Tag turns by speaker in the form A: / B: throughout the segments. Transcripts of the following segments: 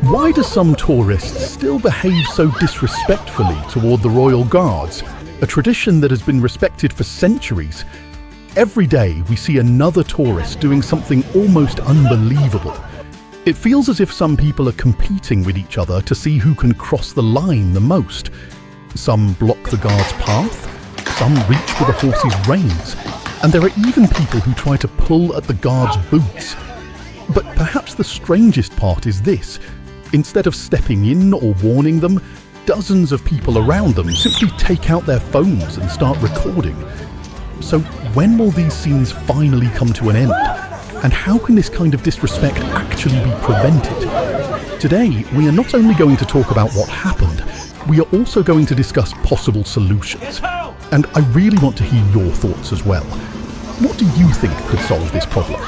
A: Why do some tourists still behave so disrespectfully toward the royal guards, a tradition that has been respected for centuries? Every day we see another tourist doing something almost unbelievable. It feels as if some people are competing with each other to see who can cross the line the most. Some block the guard's path, some reach for the horse's reins, and there are even people who try to pull at the guard's boots. But perhaps the strangest part is this. Instead of stepping in or warning them, dozens of people around them simply take out their phones and start recording. So when will these scenes finally come to an end? And how can this kind of disrespect actually be prevented? Today, we are not only going to talk about what happened, we are also going to discuss possible solutions. And I really want to hear your thoughts as well. What do you think could solve this problem?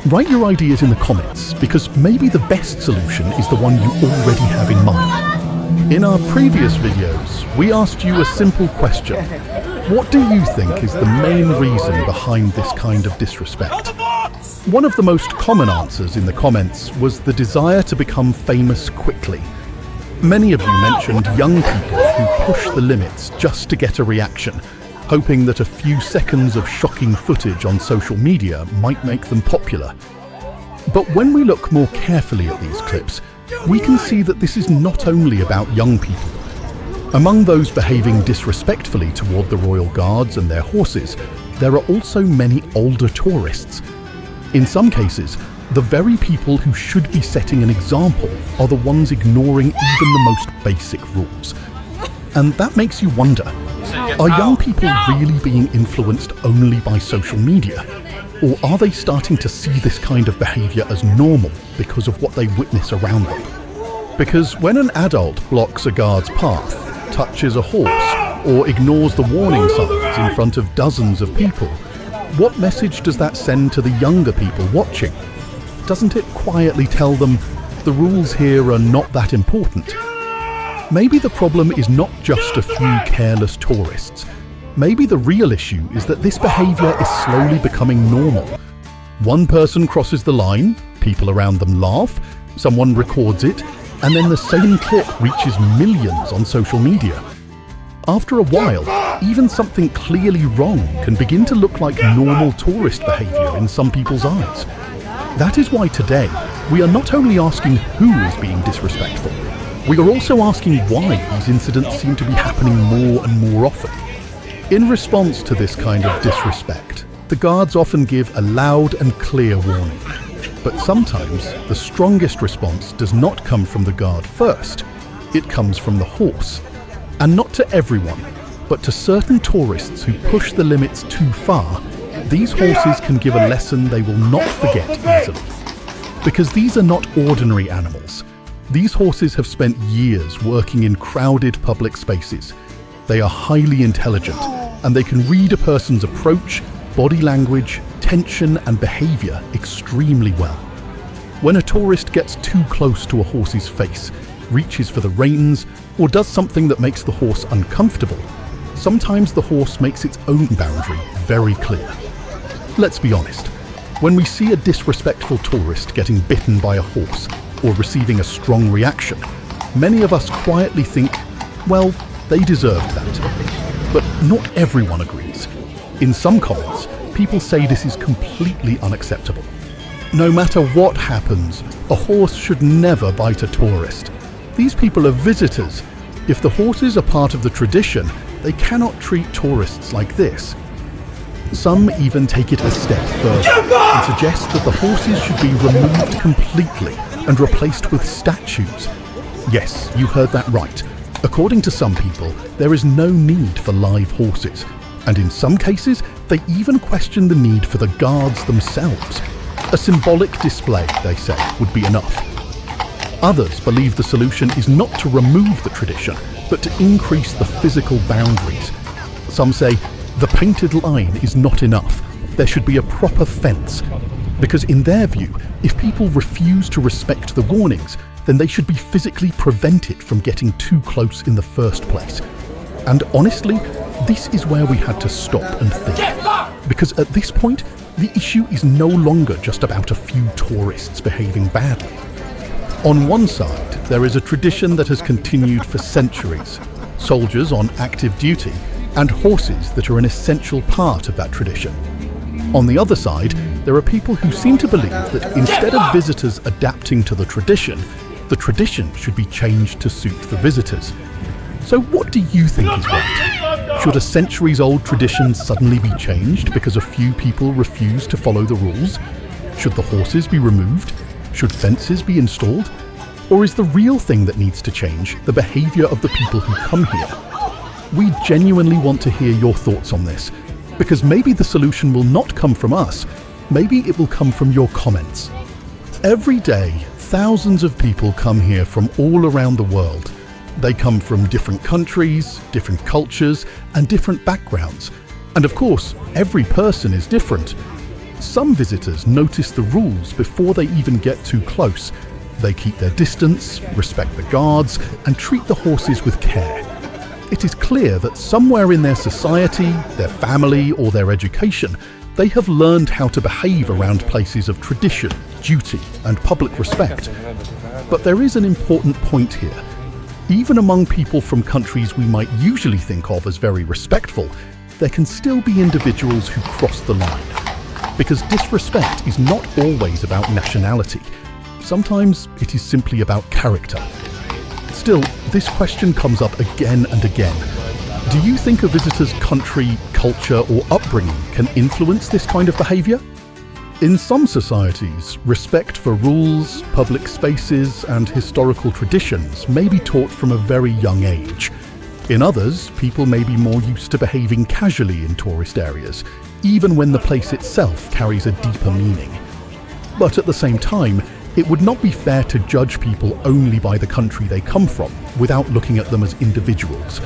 A: Write your ideas in the comments, because maybe the best solution is the one you already have in mind. In our previous videos, we asked you a simple question. What do you think is the main reason behind this kind of disrespect? One of the most common answers in the comments was the desire to become famous quickly. Many of you mentioned young people who push the limits just to get a reaction, hoping that a few seconds of shocking footage on social media might make them popular. But when we look more carefully at these clips, we can see that this is not only about young people. Among those behaving disrespectfully toward the royal guards and their horses, there are also many older tourists. In some cases, the very people who should be setting an example are the ones ignoring even the most basic rules. And that makes you wonder, are young people really being influenced only by social media? Or are they starting to see this kind of behavior as normal because of what they witness around them? Because when an adult blocks a guard's path, touches a horse, or ignores the warning signs in front of dozens of people, what message does that send to the younger people watching? Doesn't it quietly tell them the rules here are not that important? Maybe the problem is not just a few careless tourists. Maybe the real issue is that this behavior is slowly becoming normal. One person crosses the line, people around them laugh, someone records it, and then the same clip reaches millions on social media. After a while, even something clearly wrong can begin to look like normal tourist behavior in some people's eyes. That is why today, we are not only asking who is being disrespectful, we are also asking why these incidents seem to be happening more and more often. In response to this kind of disrespect, the guards often give a loud and clear warning. But sometimes, the strongest response does not come from the guard first. It comes from the horse. And not to everyone, but to certain tourists who push the limits too far, these horses can give a lesson they will not forget easily. Because these are not ordinary animals. These horses have spent years working in crowded public spaces. They are highly intelligent, and they can read a person's approach, body language, tension and behavior extremely well. When a tourist gets too close to a horse's face, reaches for the reins, or does something that makes the horse uncomfortable, sometimes the horse makes its own boundary very clear. Let's be honest, when we see a disrespectful tourist getting bitten by a horse or receiving a strong reaction, many of us quietly think, well, they deserved that. But not everyone agrees. In some comments, people say this is completely unacceptable. No matter what happens, a horse should never bite a tourist. These people are visitors. If the horses are part of the tradition, they cannot treat tourists like this. Some even take it a step further and suggest that the horses should be removed completely and replaced with statues. Yes, you heard that right. According to some people, there is no need for live horses. And in some cases, they even question the need for the guards themselves. A symbolic display, they say, would be enough. Others believe the solution is not to remove the tradition, but to increase the physical boundaries. Some say the painted line is not enough. There should be a proper fence. Because in their view, if people refuse to respect the warnings, then they should be physically prevented from getting too close in the first place. And honestly, this is where we had to stop and think. Because at this point, the issue is no longer just about a few tourists behaving badly. On one side, there is a tradition that has continued for centuries, soldiers on active duty, and horses that are an essential part of that tradition. On the other side, there are people who seem to believe that instead of visitors adapting to the tradition should be changed to suit the visitors. So what do you think is right? Should a centuries-old tradition suddenly be changed because a few people refuse to follow the rules? Should the horses be removed? Should fences be installed? Or is the real thing that needs to change the behavior of the people who come here? We genuinely want to hear your thoughts on this, because maybe the solution will not come from us, maybe it will come from your comments. Every day, thousands of people come here from all around the world. They come from different countries, different cultures, and different backgrounds. And of course, every person is different. Some visitors notice the rules before they even get too close. They keep their distance, respect the guards, and treat the horses with care. It is clear that somewhere in their society, their family, or their education, they have learned how to behave around places of tradition, duty, and public respect. But there is an important point here. Even among people from countries we might usually think of as very respectful, there can still be individuals who cross the line. Because disrespect is not always about nationality. Sometimes it is simply about character. Still, this question comes up again and again. Do you think a visitor's country, culture, or upbringing can influence this kind of behavior? In some societies, respect for rules, public spaces, and historical traditions may be taught from a very young age. In others, people may be more used to behaving casually in tourist areas, even when the place itself carries a deeper meaning. But at the same time, it would not be fair to judge people only by the country they come from, without looking at them as individuals.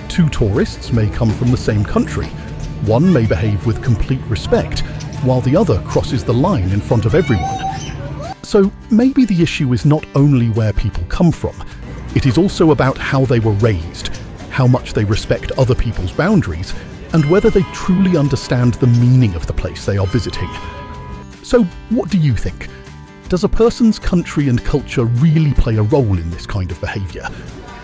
A: Two tourists may come from the same country. One may behave with complete respect, while the other crosses the line in front of everyone. So maybe the issue is not only where people come from, it is also about how they were raised, how much they respect other people's boundaries, and whether they truly understand the meaning of the place they are visiting. So what do you think? Does a person's country and culture really play a role in this kind of behavior?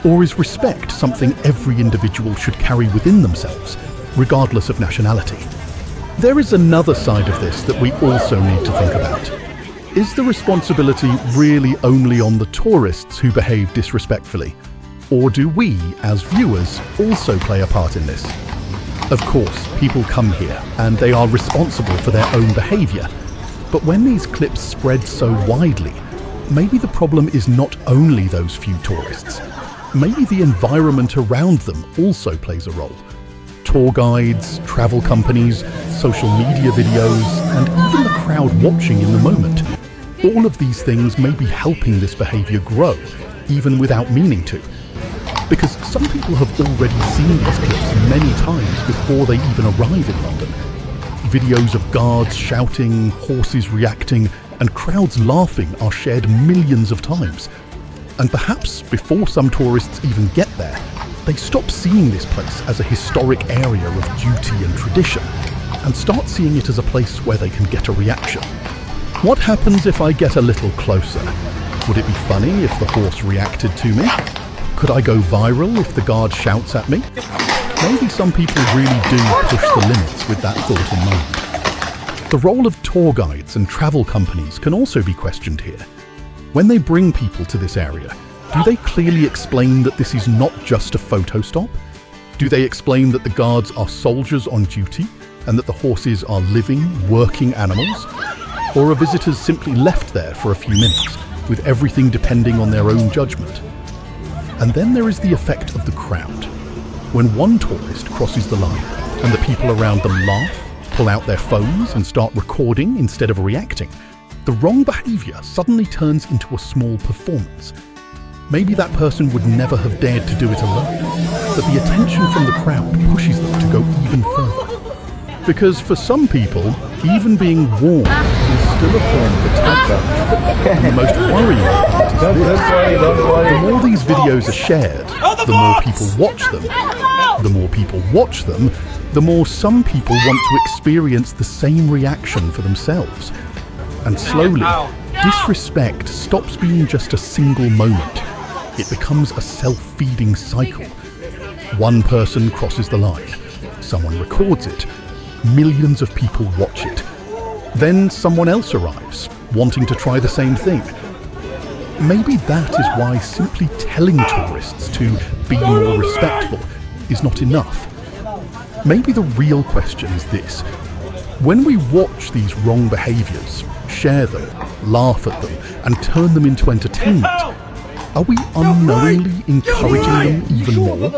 A: Or is respect something every individual should carry within themselves, regardless of nationality? There is another side of this that we also need to think about. Is the responsibility really only on the tourists who behave disrespectfully? Or do we, as viewers, also play a part in this? Of course, people come here and they are responsible for their own behavior. But when these clips spread so widely, maybe the problem is not only those few tourists. Maybe the environment around them also plays a role. Tour guides, travel companies, social media videos, and even the crowd watching in the moment. All of these things may be helping this behavior grow, even without meaning to. Because some people have already seen these clips many times before they even arrive in London. Videos of guards shouting, horses reacting, and crowds laughing are shared millions of times. And perhaps before some tourists even get there, they stop seeing this place as a historic area of duty and tradition, and start seeing it as a place where they can get a reaction. What happens if I get a little closer? Would it be funny if the horse reacted to me? Could I go viral if the guard shouts at me? Maybe some people really do push the limits with that thought in mind. The role of tour guides and travel companies can also be questioned here. When they bring people to this area, do they clearly explain that this is not just a photo stop? Do they explain that the guards are soldiers on duty and that the horses are living, working animals? Or are visitors simply left there for a few minutes, with everything depending on their own judgment? And then there is the effect of the crowd. When one tourist crosses the line and the people around them laugh, pull out their phones and start recording instead of reacting, the wrong behavior suddenly turns into a small performance. Maybe that person would never have dared to do it alone, but the attention from the crowd pushes them to go even further. Because for some people, even being warned is still a form of attack. And the most worrying part is this. The more these videos are shared, the more people watch them. The more people watch them, the more some people want to experience the same reaction for themselves. And slowly, disrespect stops being just a single moment. It becomes a self-feeding cycle. One person crosses the line, someone records it, millions of people watch it. Then someone else arrives, wanting to try the same thing. Maybe that is why simply telling tourists to be more respectful is not enough. Maybe the real question is this: when we watch these wrong behaviours, share them, laugh at them, and turn them into entertainment, are we unknowingly encouraging them even more?